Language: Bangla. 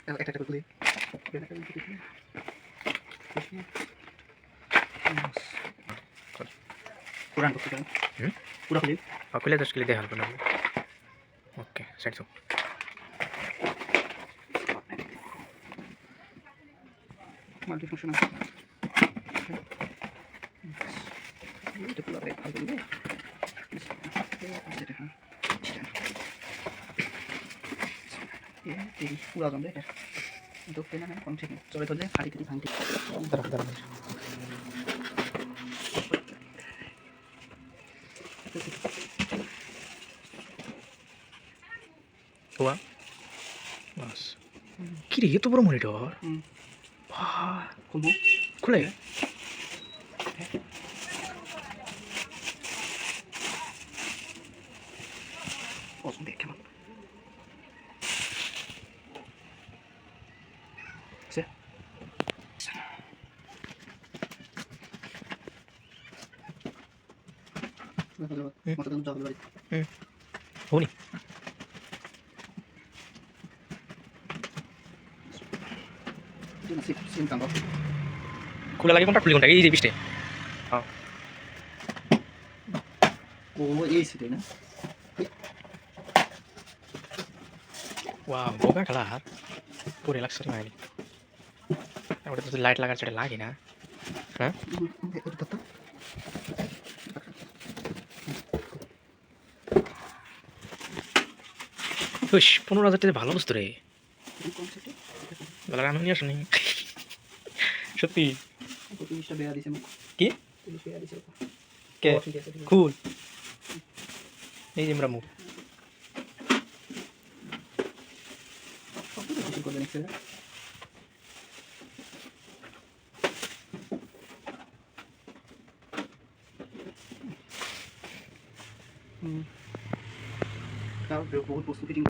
একটা একটা করে খুলি পুরান করতে পারেন পুরা খুলি খুলে 10 কিলো দিয়ে হালকা না ওকে সেট তো মাল্টি ফাংশনাল এটা পুরো ভালো করে পুরা জমবে এটা তো পেনা না কোন ঠিক চলে ধরলে ফাটি ফাটি ভাঙতে দাঁড়া হুয়া বাস কি রে এত বড় মনিটর খুলবো খুলে পছন্দ দেখে কেমন সে মাথা তো জগল বাড়ি হোনি সিম কাম খোলা লাগে কোনটা খুলি কোনটা এই যে পিস্টে ও এই সিটে না ওয়াও বোকা খেলা আর পুরে লাগছে রে মাইরি ওটা তো লাইট লাগার সেটা লাগে না হ্যাঁ এটা তো হুশ 15,000 টাকা ভালো বস্তু রে কোন সিটে বলার আমি নিয়ে আসনি সত্যি জিনিসটা বেয়া দিছে কি পুলিশ বেয়া দিছে কে কুল এই যে আমরা মুখ করবে নেক্সট তাও বহুত বস্তু ফিটিং